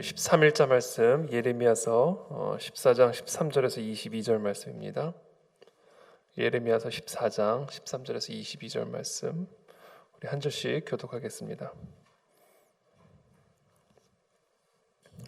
오늘 13일자 말씀 예레미야서 14장 13절에서 22절 말씀입니다. 예레미야서 14장 13절에서 22절 말씀 우리 한 절씩 교독하겠습니다.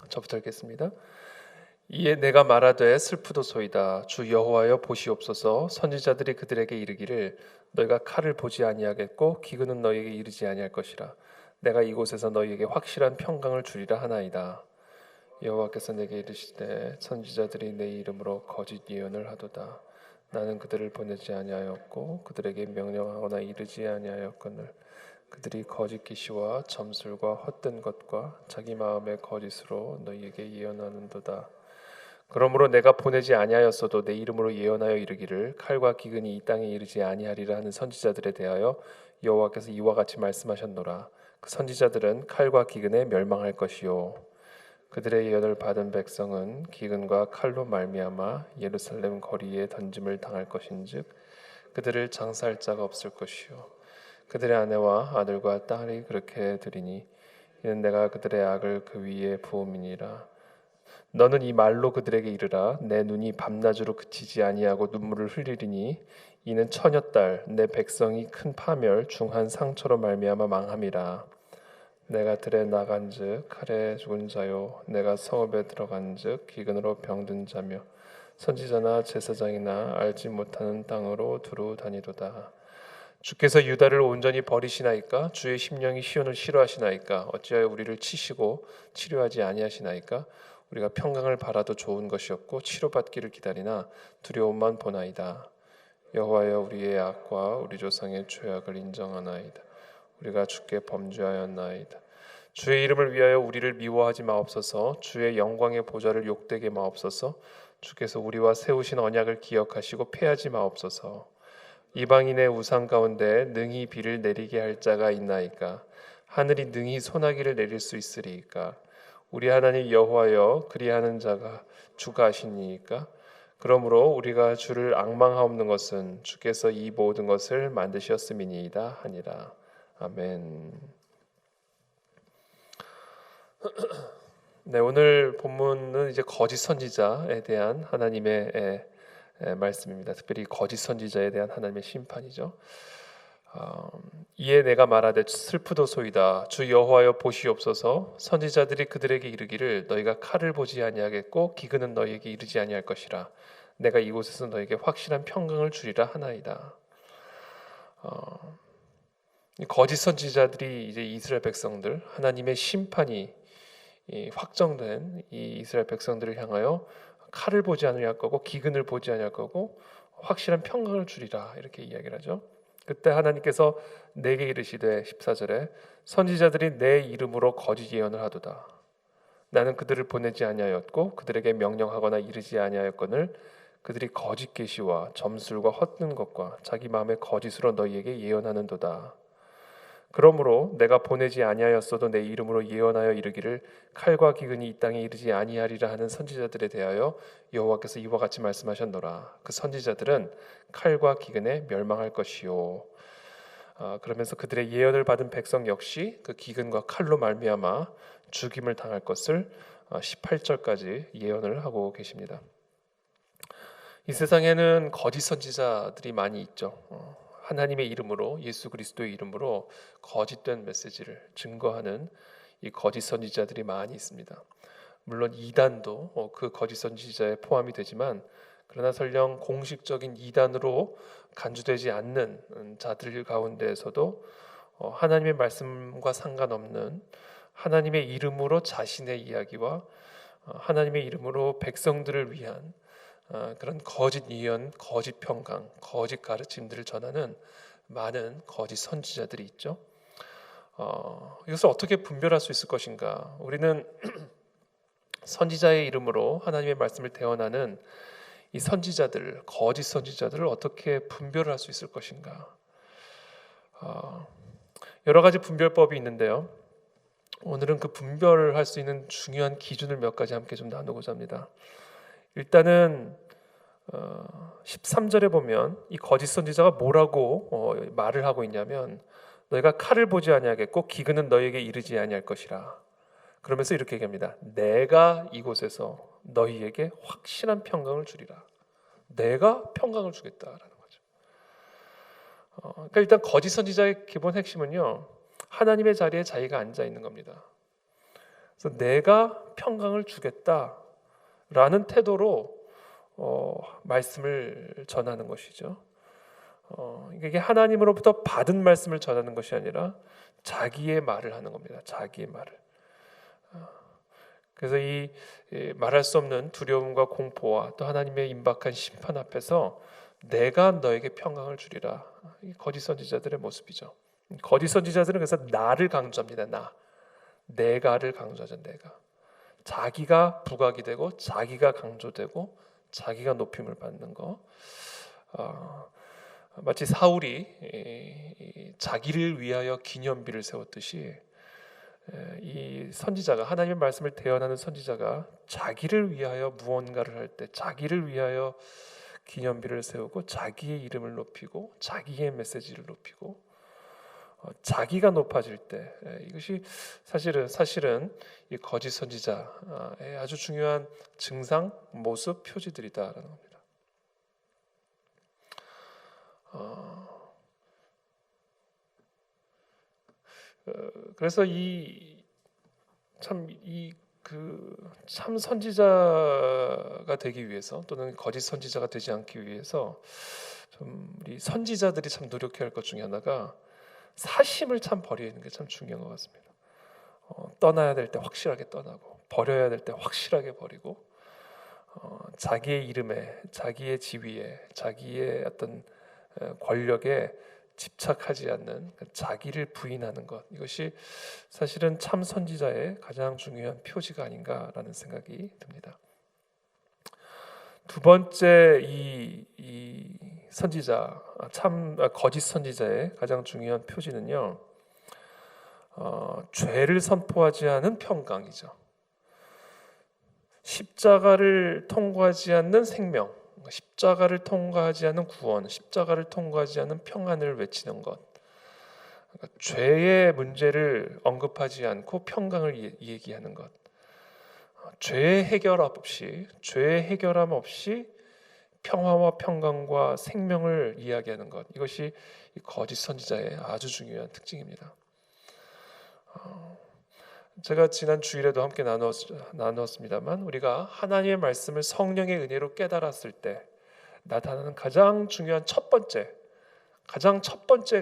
저부터 읽겠습니다. 이에 내가 말하되 슬프도소이다. 주 여호와여 보시옵소서. 선지자들이 그들에게 이르기를 너희가 칼을 보지 아니하겠고 기근은 너희에게 이르지 아니할 것이라. 내가 이곳에서 너희에게 확실한 평강을 주리라 하나이다. 여호와께서 내게 이르시되 선지자들이 내 이름으로 거짓 예언을 하도다. 나는 그들을 보내지 아니하였고 그들에게 명령하거나 이르지 아니하였거늘 그들이 거짓 계시와 점술과 헛된 것과 자기 마음의 거짓으로 너희에게 예언하는도다. 그러므로 내가 보내지 아니하였어도 내 이름으로 예언하여 이르기를 칼과 기근이 이 땅에 이르지 아니하리라 하는 선지자들에 대하여 여호와께서 이와 같이 말씀하셨노라. 그 선지자들은 칼과 기근에 멸망할 것이요 그들의 예언을 받은 백성은 기근과 칼로 말미암아 예루살렘 거리에 던짐을 당할 것인즉 그들을 장사할 자가 없을 것이요 그들의 아내와 아들과 딸이 그렇게 되리니 이는 내가 그들의 악을 그 위에 부음이니라. 너는 이 말로 그들에게 이르라. 내 눈이 밤낮으로 그치지 아니하고 눈물을 흘리리니 이는 처녀딸 내 백성이 큰 파멸 중한 상처로 말미암아 망함이라. 내가 들에 나간즉 칼에 죽은 자요 내가 성읍에 들어간즉 기근으로 병든 자며 선지자나 제사장이나 알지 못하는 땅으로 두루 다니도다. 주께서 유다를 온전히 버리시나이까? 주의 심령이 시온을 싫어하시나이까? 어찌하여 우리를 치시고 치료하지 아니하시나이까? 우리가 평강을 바라도 좋은 것이 없고 치료받기를 기다리나 두려움만 보나이다. 여호와여 우리의 악과 우리 조상의 죄악을 인정하나이다. 우리가 주께 범죄하였나이다. 주의 이름을 위하여 우리를 미워하지 마옵소서. 주의 영광의 보좌를 욕되게 마옵소서. 주께서 우리와 세우신 언약을 기억하시고 패하지 마옵소서. 이방인의 우상 가운데 능히 비를 내리게 할 자가 있나이까? 하늘이 능히 소나기를 내릴 수 있으리이까? 우리 하나님 여호와여 그리하는 자가 주가 하시니이까? 그러므로 우리가 주를 앙망하옵는 것은 주께서 이 모든 것을 만드셨음이니이다 하니라. 아멘. 네, 오늘 본문은 이제 거짓 선지자에 대한 하나님의 말씀입니다. 특별히 거짓 선지자에 대한 하나님의 심판이죠. 이에 내가 말하되 슬프도소이다. 주 여호와여 보시옵소서. 선지자들이 그들에게 이르기를 너희가 칼을 보지 아니하겠고 기근은 너희에게 이르지 아니할 것이라. 내가 이곳에서 너희에게 확실한 평강을 주리라 하나이다. 거짓 선지자들이 이제 이스라엘 백성들 하나님의 심판이 확정된 이 이스라엘 백성들을 향하여 칼을 보지 아니할 거고 기근을 보지 아니할 거고 확실한 평강을 주리라 이렇게 이야기를 하죠. 그때 하나님께서 내게 이르시되 14절에 선지자들이 내 이름으로 거짓 예언을 하도다. 나는 그들을 보내지 아니하였고 그들에게 명령하거나 이르지 아니하였거늘 그들이 거짓 계시와 점술과 헛된 것과 자기 마음의 거짓으로 너희에게 예언하는도다. 그러므로 내가 보내지 아니하였어도 내 이름으로 예언하여 이르기를 칼과 기근이 이 땅에 이르지 아니하리라 하는 선지자들에 대하여 여호와께서 이와 같이 말씀하셨노라. 그 선지자들은 칼과 기근에 멸망할 것이요. 그러면서 그들의 예언을 받은 백성 역시 그 기근과 칼로 말미암아 죽임을 당할 것을 18절까지 예언을 하고 계십니다. 이 세상에는 거짓 선지자들이 많이 있죠. 하나님의 이름으로 예수 그리스도의 이름으로 거짓된 메시지를 증거하는 이 거짓 선지자들이 많이 있습니다. 물론 이단도 그 거짓 선지자에 포함이 되지만 그러나 설령 공식적인 이단으로 간주되지 않는 자들 가운데에서도 하나님의 말씀과 상관없는 하나님의 이름으로 자신의 이야기와 하나님의 이름으로 백성들을 위한 그런 거짓 예언, 거짓 평강, 거짓 가르침들을 전하는 많은 거짓 선지자들이 있죠. 이것을 어떻게 분별할 수 있을 것인가? 우리는 선지자의 이름으로 하나님의 말씀을 대언하는 이 선지자들, 거짓 선지자들을 어떻게 분별할 수 있을 것인가? 여러 가지 분별법이 있는데요. 오늘은 그 분별할 수 있는 중요한 기준을 몇 가지 함께 좀 나누고자 합니다. 일단은 13절에 보면 이 거짓 선지자가 뭐라고 말을 하고 있냐면 너희가 칼을 보지 아니하겠고 기근은 너희에게 이르지 아니할 것이라. 그러면서 이렇게 얘기합니다. 내가 이곳에서 너희에게 확실한 평강을 주리라. 내가 평강을 주겠다라는 거죠. 그러니까 일단 거짓 선지자의 기본 핵심은요, 하나님의 자리에 자기가 앉아 있는 겁니다. 그래서 내가 평강을 주겠다라는 태도로 말씀을 전하는 것이죠. 이게 하나님으로부터 받은 말씀을 전하는 것이 아니라 자기의 말을 하는 겁니다. 자기의 말을. 그래서 이 말할 수 없는 두려움과 공포와 또 하나님의 임박한 심판 앞에서 내가 너에게 평강을 주리라. 이 거짓 선지자들의 모습이죠. 거짓 선지자들은 그래서 나를 강조합니다. 내가를 강조하죠. 내가. 자기가 부각이 되고 자기가 강조되고 자기가 높임을 받는 거. 마치 사울이 자기를 위하여 기념비를 세웠듯이 이 선지자가, 하나님의 말씀을 대언하는 선지자가 자기를 위하여 무언가를 할 때 자기를 위하여 기념비를 세우고 자기의 이름을 높이고 자기의 메시지를 높이고 자기가 높아질 때 이것이 사실은 이 거짓 선지자의 아주 중요한 증상, 모습, 표지들이다라는 겁니다. 그래서 참 선지자가 되기 위해서 또는 거짓 선지자가 되지 않기 위해서 좀 우리 선지자들이 참 노력해야 할 것 중에 하나가 사심을 참 버리는 게 참 중요한 것 같습니다. 떠나야 될 때 확실하게 떠나고 버려야 될 때 확실하게 버리고 자기의 이름에, 자기의 지위에, 자기의 어떤 권력에 집착하지 않는 자기를 부인하는 것, 이것이 사실은 참 선지자의 가장 중요한 표지가 아닌가라는 생각이 듭니다. 두 번째 이 선지자, 거짓 선지자의 가장 중요한 표지는요, 죄를 선포하지 않은 평강이죠. 십자가를 통과하지 않는 생명, 십자가를 통과하지 않은 구원, 십자가를 통과하지 않은 평안을 외치는 것. 그러니까 죄의 문제를 언급하지 않고 평강을 얘기하는 것. 죄의 해결함 없이 평화와 평강과 생명을 이야기하는 것. 이것이 거짓 선지자의 아주 중요한 특징입니다. 제가 지난 주일에도 함께 나누었습니다만 우리가 하나님의 말씀을 성령의 은혜로 깨달았을 때 나타나는 가장 중요한 첫 번째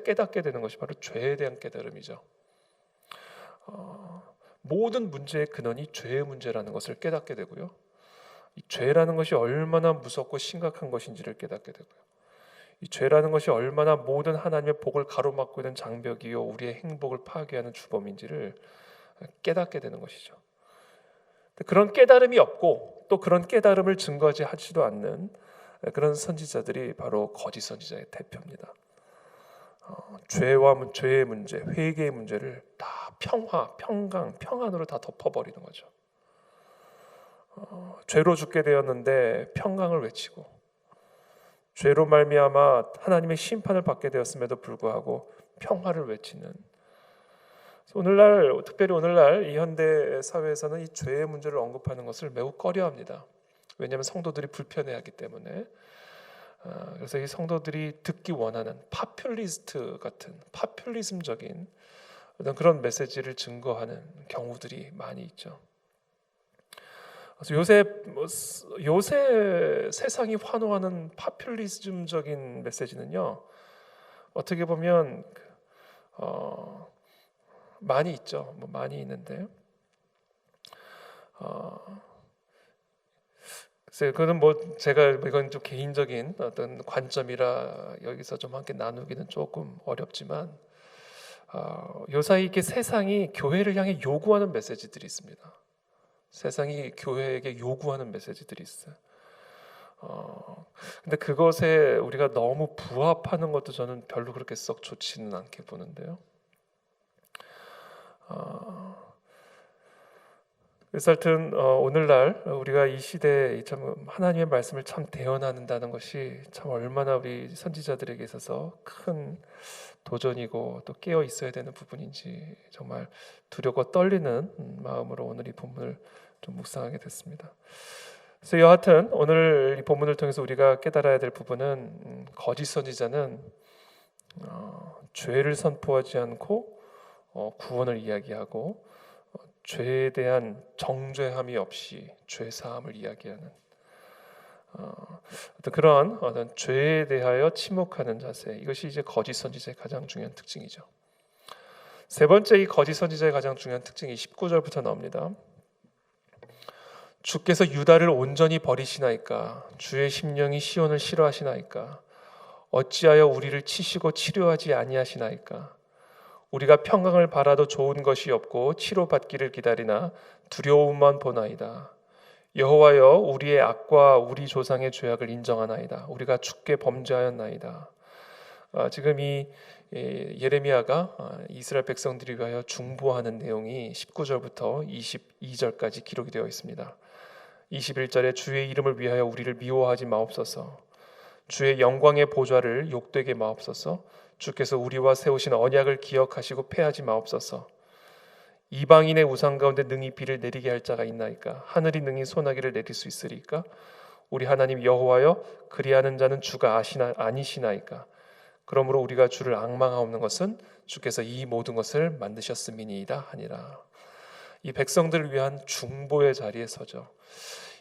깨닫게 되는 것이 바로 죄에 대한 깨달음이죠. 모든 문제의 근원이 죄의 문제라는 것을 깨닫게 되고요. 이 죄라는 것이 얼마나 무섭고 심각한 것인지를 깨닫게 되고요. 이 죄라는 것이 얼마나 모든 하나님의 복을 가로막고 있는 장벽이요 우리의 행복을 파괴하는 주범인지를 깨닫게 되는 것이죠. 그런 깨달음이 없고 또 그런 깨달음을 증거하지도 않는 그런 선지자들이 바로 거짓 선지자의 대표입니다. 죄의 문제, 회개의 문제를 다 평화, 평강, 평안으로 다 덮어버리는 거죠. 죄로 죽게 되었는데 평강을 외치고 죄로 말미암아 하나님의 심판을 받게 되었음에도 불구하고 평화를 외치는, 특별히 오늘날 이 현대 사회에서는 이 죄의 문제를 언급하는 것을 매우 꺼려합니다. 왜냐하면 성도들이 불편해하기 때문에. 그래서 이 성도들이 듣기 원하는 파퓰리즘적인 어떤 그런 메시지를 증거하는 경우들이 많이 있죠. 그래서 요새 세상이 환호하는 파퓰리즘적인 메시지는요, 어떻게 보면 많이 있죠. 많이 있는데, 그거는 제가 이건 좀 개인적인 어떤 관점이라 여기서 좀 함께 나누기는 조금 어렵지만, 요사이 이렇게 세상이 교회를 향해 요구하는 메시지들이 있습니다. 세상이 교회에게 요구하는 메시지들이 있어요. 근데 그것에 우리가 너무 부합하는 것도 저는 별로 그렇게 썩 좋지는 않게 보는데요. 그래서 하여튼 오늘날 우리가 이 시대에 참 하나님의 말씀을 참 대언한다는 것이 참 얼마나 우리 선지자들에게 있어서 큰 도전이고 또 깨어 있어야 되는 부분인지 정말 두렵고 떨리는 마음으로 오늘 이 본문을 좀 묵상하게 됐습니다. 그래서 여하튼 오늘 이 본문을 통해서 우리가 깨달아야 될 부분은 거짓 선지자는 죄를 선포하지 않고 구원을 이야기하고 죄에 대한 정죄함이 없이 죄 사함을 이야기하는 어떤 그런 죄에 대하여 침묵하는 자세, 이것이 이제 거짓 선지자의 가장 중요한 특징이죠. 세 번째, 이 거짓 선지자의 가장 중요한 특징이 19절부터 나옵니다. 주께서 유다를 온전히 버리시나이까? 주의 심령이 시온을 싫어하시나이까? 어찌하여 우리를 치시고 치료하지 아니하시나이까? 우리가 평강을 바라도 좋은 것이 없고 치료받기를 기다리나 두려움만 보나이다. 여호와여, 우리의 악과 우리 조상의 죄악을 인정하나이다. 우리가 주께 범죄하였나이다. 지금 이 예레미야가 이스라엘 백성들이 위하여 중보하는 내용이 19절부터 22절까지 기록이 되어 있습니다. 21절에 주의 이름을 위하여 우리를 미워하지 마옵소서. 주의 영광의 보좌를 욕되게 마옵소서. 주께서 우리와 세우신 언약을 기억하시고 패하지 마옵소서. 이방인의 우상 가운데 능히 비를 내리게 할 자가 있나이까? 하늘이 능히 소나기를 내릴 수 있으리까? 우리 하나님 여호와여, 그리하는 자는 주가 아니시나이까? 그러므로 우리가 주를 앙망하옵는 것은 주께서 이 모든 것을 만드셨음이니이다 하니라. 이 백성들을 위한 중보의 자리에 서죠.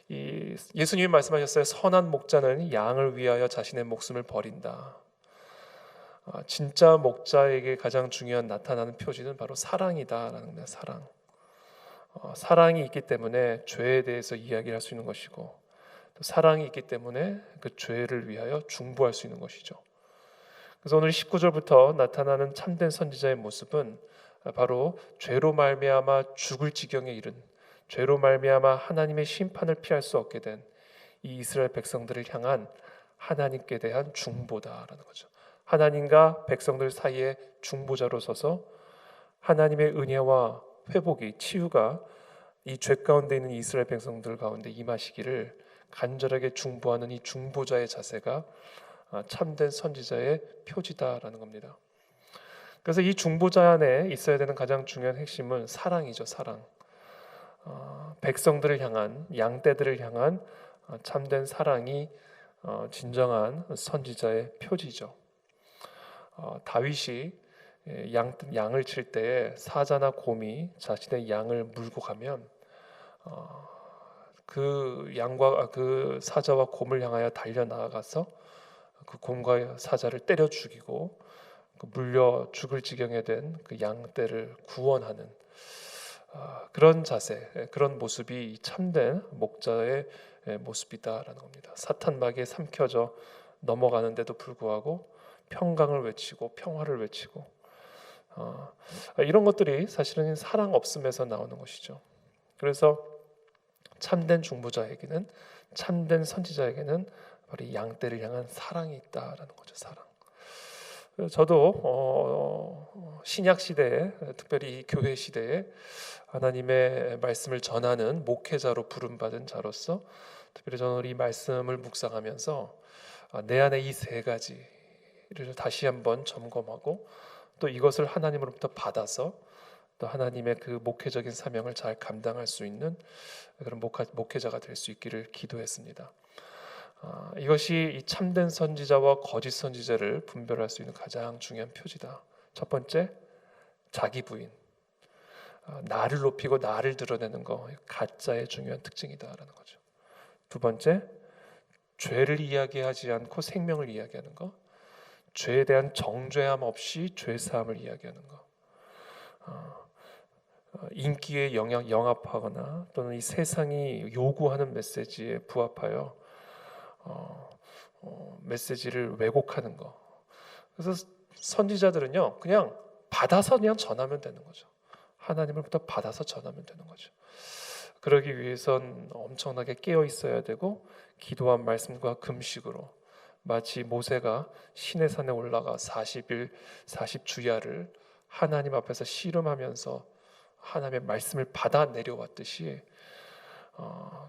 예수님이 말씀하셨어요. 선한 목자는 양을 위하여 자신의 목숨을 버린다. 진짜 목자에게 가장 중요한 나타나는 표지는 바로 사랑이다라는 겁니다. 사랑. 사랑이 있기 때문에 죄에 대해서 이야기할 수 있는 것이고, 또 사랑이 있기 때문에 그 죄를 위하여 중보할 수 있는 것이죠. 그래서 오늘 19절부터 나타나는 참된 선지자의 모습은 바로 죄로 말미암아 죽을 지경에 이른, 죄로 말미암아 하나님의 심판을 피할 수 없게 된 이 이스라엘 백성들을 향한 하나님께 대한 중보다라는 거죠. 하나님과 백성들 사이에 중보자로 서서 하나님의 은혜와 회복이, 치유가 이 죄 가운데 있는 이스라엘 백성들 가운데 임하시기를 간절하게 중보하는 이 중보자의 자세가 참된 선지자의 표지다라는 겁니다. 그래서 이 중보자 안에 있어야 되는 가장 중요한 핵심은 사랑이죠. 사랑. 백성들을 향한, 양떼들을 향한 참된 사랑이 진정한 선지자의 표지죠. 다윗이 양을 칠 때에 사자나 곰이 자신의 양을 물고 가면 그 양과 그 사자와 곰을 향하여 달려 나아가서 그 곰과 사자를 때려 죽이고 물려 죽을 지경에 된 그 양떼를 구원하는 그런 자세, 그런 모습이 참된 목자의 모습이다라는 겁니다. 사탄 마귀에 삼켜져 넘어가는데도 불구하고 평강을 외치고 평화를 외치고 이런 것들이 사실은 사랑 없음에서 나오는 것이죠. 그래서 참된 중보자에게는, 참된 선지자에게는 바로 이 양떼를 향한 사랑이 있다라는 거죠. 사랑. 저도 신약 시대에, 특별히 이 교회 시대에 하나님의 말씀을 전하는 목회자로 부름받은 자로서 특별히 저는 이 말씀을 묵상하면서 내 안에 이 세 가지를 다시 한번 점검하고 또 이것을 하나님으로부터 받아서 또 하나님의 그 목회적인 사명을 잘 감당할 수 있는 그런 목회자가 될 수 있기를 기도했습니다. 이것이 이 참된 선지자와 거짓 선지자를 분별할 수 있는 가장 중요한 표지다. 첫 번째, 자기 부인. 나를 높이고 나를 드러내는 거, 가짜의 중요한 특징이다라는 거죠. 두 번째, 죄를 이야기하지 않고 생명을 이야기하는 거, 죄에 대한 정죄함 없이 죄 사함을 이야기하는 거, 인기에 영합하거나 또는 이 세상이 요구하는 메시지에 부합하여 메시지를 왜곡하는 거. 그래서 선지자들은요, 그냥 받아서 그냥 전하면 되는 거죠. 하나님으로부터 받아서 전하면 되는 거죠. 그러기 위해선 엄청나게 깨어 있어야 되고 기도한 말씀과 금식으로, 마치 모세가 시내산에 올라가 40일 40주야를 하나님 앞에서 씨름하면서 하나님의 말씀을 받아 내려왔듯이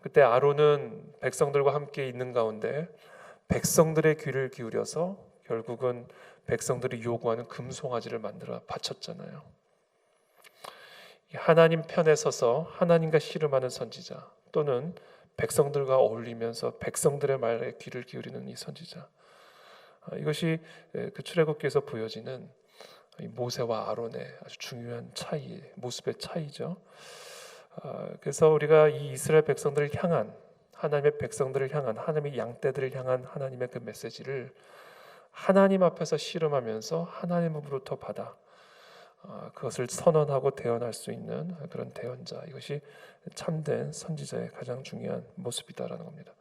그때 아론은 백성들과 함께 있는 가운데 백성들의 귀를 기울여서 결국은 백성들이 요구하는 금송아지를 만들어 바쳤잖아요. 하나님 편에 서서 하나님과 씨름하는 선지자, 또는 백성들과 어울리면서 백성들의 말에 귀를 기울이는 이 선지자, 이것이 그 출애굽기에서 보여지는 이 모세와 아론의 아주 중요한 차이, 모습의 차이죠. 그래서 우리가 이 이스라엘 백성들을 향한, 하나님의 백성들을 향한, 하나님의 양떼들을 향한 하나님의 그 메시지를 하나님 앞에서 씨름하면서 하나님으로부터 받아 그것을 선언하고 대언할 수 있는 그런 대언자, 이것이 참된 선지자의 가장 중요한 모습이다라는 겁니다.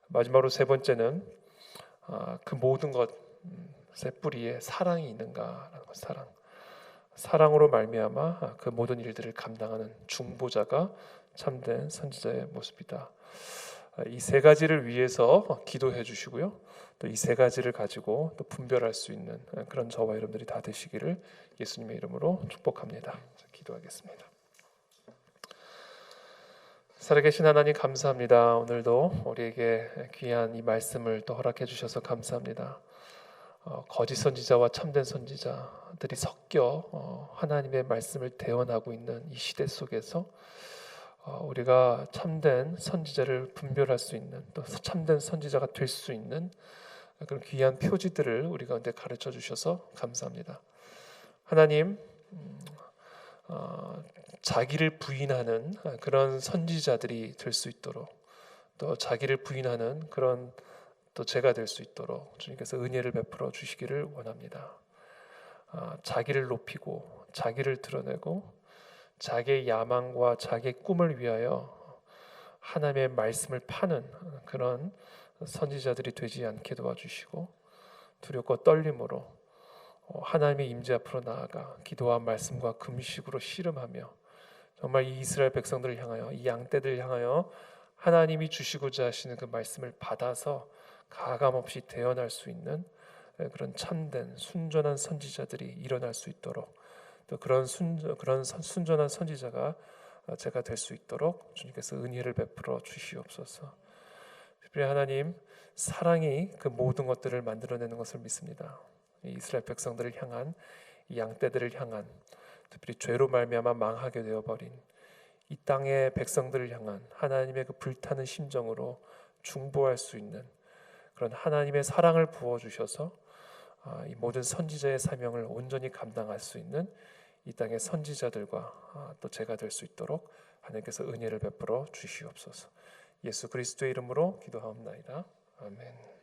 마지막으로 세 번째는 그 모든 것의 뿌리에 사랑이 있는가라는 것. 사랑으로 말미암아 그 모든 일들을 감당하는 중보자가 참된 선지자의 모습이다. 이 세 가지를 위해서 기도해 주시고요. 또 이 세 가지를 가지고 또 분별할 수 있는 그런 저와 여러분들이 다 되시기를 예수님의 이름으로 축복합니다. 기도하겠습니다. 살아계신 하나님, 감사합니다. 오늘도 우리에게 귀한 이 말씀을 또 허락해 주셔서 감사합니다. 거짓 선지자와 참된 선지자들이 섞여 하나님의 말씀을 대언하고 있는 이 시대 속에서 우리가 참된 선지자를 분별할 수 있는, 또 참된 선지자가 될 수 있는 그런 귀한 표지들을 우리 가운데 가르쳐 주셔서 감사합니다. 하나님, 자기를 부인하는 그런 선지자들이 될 수 있도록, 또 자기를 부인하는 그런 또 제가 될 수 있도록 주님께서 은혜를 베풀어 주시기를 원합니다. 자기를 높이고 자기를 드러내고 자기의 야망과 자기의 꿈을 위하여 하나님의 말씀을 파는 그런 선지자들이 되지 않게 도와주시고, 두렵고 떨림으로 하나님의 임재 앞으로 나아가 기도와 말씀과 금식으로 씨름하며 정말 이 이스라엘 백성들을 향하여, 이 양떼들을 향하여 하나님이 주시고자 하시는 그 말씀을 받아서 가감없이 대언할 수 있는 그런 참된 순전한 선지자들이 일어날 수 있도록, 또 그런 순전한 선지자가 제가 될 수 있도록 주님께서 은혜를 베풀어 주시옵소서. 특별히 하나님, 사랑이 그 모든 것들을 만들어내는 것을 믿습니다. 이 이스라엘 백성들을 향한, 이 양떼들을 향한, 특별히 죄로 말미암아 망하게 되어버린 이 땅의 백성들을 향한 하나님의 그 불타는 심정으로 중보할 수 있는 그런 하나님의 사랑을 부어주셔서 이 모든 선지자의 사명을 온전히 감당할 수 있는 이 땅의 선지자들과 또 제가 될 수 있도록 하나님께서 은혜를 베풀어 주시옵소서. 예수 그리스도의 이름으로 기도하옵나이다. 아멘.